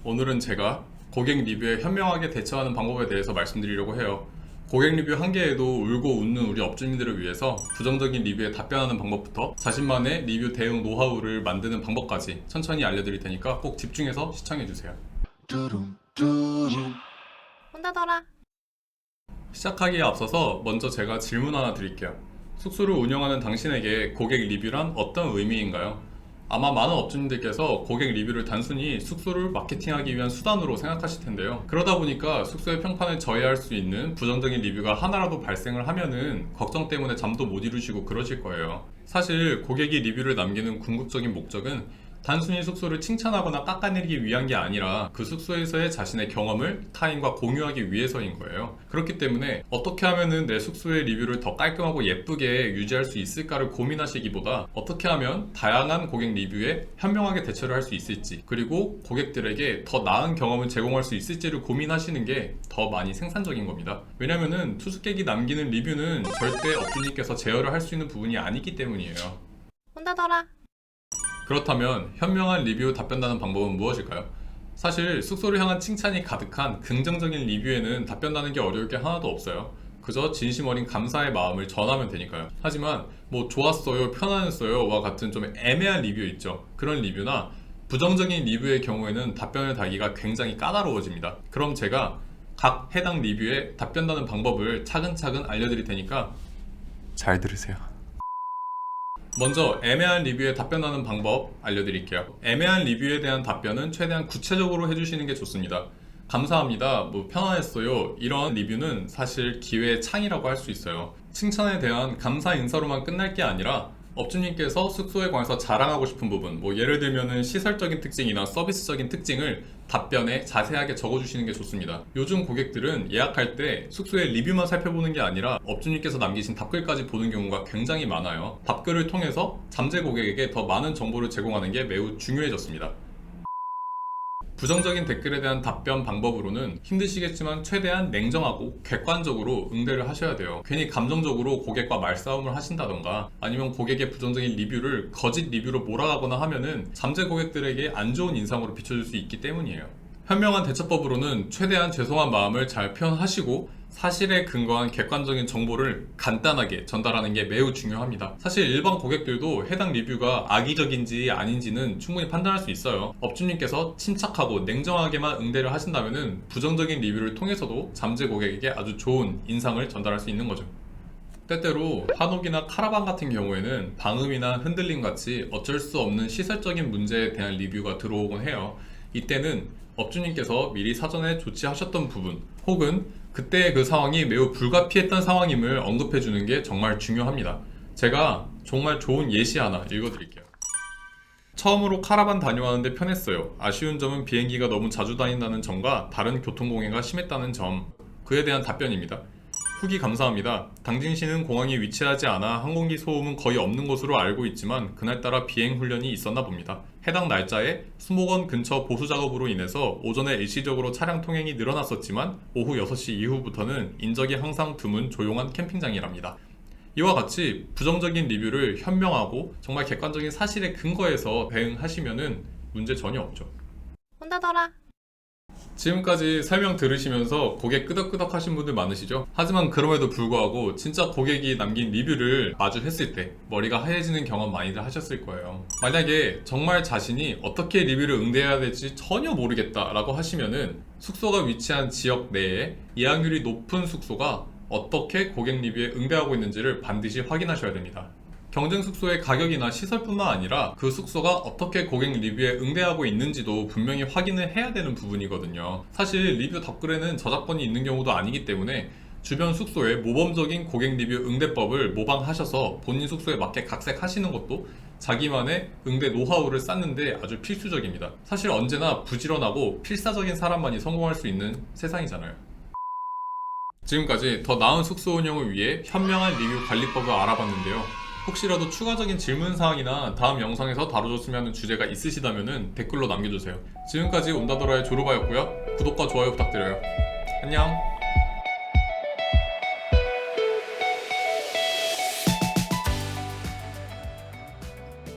오늘은 제가 고객 리뷰에 현명하게 대처하는 방법에 대해서 말씀드리려고 해요. 고객 리뷰 한 개에도 울고 웃는 우리 업주님들을 위해서 부정적인 리뷰에 답변하는 방법부터 자신만의 리뷰 대응 노하우를 만드는 방법까지 천천히 알려드릴 테니까 꼭 집중해서 시청해주세요. 혼자더라. 시작하기에 앞서서 먼저 제가 질문 하나 드릴게요. 숙소를 운영하는 당신에게 고객 리뷰란 어떤 의미인가요? 아마 많은 업주님들께서 고객 리뷰를 단순히 숙소를 마케팅하기 위한 수단으로 생각하실 텐데요. 그러다 보니까 숙소의 평판을 저해할 수 있는 부정적인 리뷰가 하나라도 발생을 하면은 걱정 때문에 잠도 못 이루시고 그러실 거예요. 사실 고객이 리뷰를 남기는 궁극적인 목적은 단순히 숙소를 칭찬하거나 깎아내리기 위한 게 아니라 그 숙소에서의 자신의 경험을 타인과 공유하기 위해서인 거예요. 그렇기 때문에 어떻게 하면은 내 숙소의 리뷰를 더 깔끔하고 예쁘게 유지할 수 있을까를 고민하시기보다 어떻게 하면 다양한 고객 리뷰에 현명하게 대처를 할 수 있을지, 그리고 고객들에게 더 나은 경험을 제공할 수 있을지를 고민하시는 게 더 많이 생산적인 겁니다. 왜냐면은 투숙객이 남기는 리뷰는 절대 업주님께서 제어를 할 수 있는 부분이 아니기 때문이에요. 혼자더라. 그렇다면 현명한 리뷰 답변하는 방법은 무엇일까요? 사실 숙소를 향한 칭찬이 가득한 긍정적인 리뷰에는 답변하는 게 어려울 게 하나도 없어요. 그저 진심 어린 감사의 마음을 전하면 되니까요. 하지만 뭐 좋았어요, 편안했어요와 같은 좀 애매한 리뷰 있죠. 그런 리뷰나 부정적인 리뷰의 경우에는 답변을 달기가 굉장히 까다로워집니다. 그럼 제가 각 해당 리뷰에 답변하는 방법을 차근차근 알려드릴 테니까 잘 들으세요. 먼저 애매한 리뷰에 답변하는 방법 알려드릴게요. 애매한 리뷰에 대한 답변은 최대한 구체적으로 해주시는 게 좋습니다. 감사합니다, 뭐 편안했어요, 이런 리뷰는 사실 기회의 창이라고 할 수 있어요. 칭찬에 대한 감사 인사로만 끝날 게 아니라 업주님께서 숙소에 관해서 자랑하고 싶은 부분, 뭐 예를 들면은 시설적인 특징이나 서비스적인 특징을 답변에 자세하게 적어주시는 게 좋습니다. 요즘 고객들은 예약할 때 숙소의 리뷰만 살펴보는 게 아니라 업주님께서 남기신 답글까지 보는 경우가 굉장히 많아요. 답글을 통해서 잠재 고객에게 더 많은 정보를 제공하는 게 매우 중요해졌습니다. 부정적인 댓글에 대한 답변 방법으로는 힘드시겠지만 최대한 냉정하고 객관적으로 응대를 하셔야 돼요. 괜히 감정적으로 고객과 말싸움을 하신다던가 아니면 고객의 부정적인 리뷰를 거짓 리뷰로 몰아가거나 하면은 잠재 고객들에게 안 좋은 인상으로 비춰줄 수 있기 때문이에요. 현명한 대처법으로는 최대한 죄송한 마음을 잘 표현하시고 사실에 근거한 객관적인 정보를 간단하게 전달하는 게 매우 중요합니다. 사실 일반 고객들도 해당 리뷰가 악의적인지 아닌지는 충분히 판단할 수 있어요. 업주님께서 침착하고 냉정하게만 응대를 하신다면 부정적인 리뷰를 통해서도 잠재 고객에게 아주 좋은 인상을 전달할 수 있는 거죠. 때때로 한옥이나 카라반 같은 경우에는 방음이나 흔들림 같이 어쩔 수 없는 시설적인 문제에 대한 리뷰가 들어오곤 해요. 이때는 업주님께서 미리 사전에 조치하셨던 부분 혹은 그때의 그 상황이 매우 불가피했던 상황임을 언급해 주는 게 정말 중요합니다. 제가 정말 좋은 예시 하나 읽어드릴게요. 처음으로 카라반 다녀왔는데 편했어요. 아쉬운 점은 비행기가 너무 자주 다닌다는 점과 다른 교통공해가 심했다는 점. 그에 대한 답변입니다. 후기 감사합니다. 당진시는 공항이 위치하지 않아 항공기 소음은 거의 없는 것으로 알고 있지만 그날따라 비행 훈련이 있었나 봅니다. 해당 날짜에 수목원 근처 보수 작업으로 인해서 오전에 일시적으로 차량 통행이 늘어났었지만 오후 6시 이후부터는 인적이 항상 드문 조용한 캠핑장이랍니다. 이와 같이 부정적인 리뷰를 현명하고 정말 객관적인 사실에 근거해서 대응하시면은 문제 전혀 없죠. 혼자더라. 지금까지 설명 들으시면서 고개 끄덕끄덕 하신 분들 많으시죠? 하지만 그럼에도 불구하고 진짜 고객이 남긴 리뷰를 마주했을 때 머리가 하얘지는 경험 많이들 하셨을 거예요. 만약에 정말 자신이 어떻게 리뷰를 응대해야 될지 전혀 모르겠다 라고 하시면은 숙소가 위치한 지역 내에 예약률이 높은 숙소가 어떻게 고객 리뷰에 응대하고 있는지를 반드시 확인하셔야 됩니다. 경쟁 숙소의 가격이나 시설뿐만 아니라 그 숙소가 어떻게 고객 리뷰에 응대하고 있는지도 분명히 확인을 해야 되는 부분이거든요. 사실 리뷰 답글에는 저작권이 있는 경우도 아니기 때문에 주변 숙소의 모범적인 고객 리뷰 응대법을 모방하셔서 본인 숙소에 맞게 각색하시는 것도 자기만의 응대 노하우를 쌓는데 아주 필수적입니다. 사실 언제나 부지런하고 필사적인 사람만이 성공할 수 있는 세상이잖아요. 지금까지 더 나은 숙소 운영을 위해 현명한 리뷰 관리법을 알아봤는데요. 혹시라도 추가적인 질문사항이나 다음 영상에서 다뤄줬으면 하는 주제가 있으시다면 댓글로 남겨주세요. 지금까지 온다더라의 조르바였고요. 구독과 좋아요 부탁드려요. 안녕.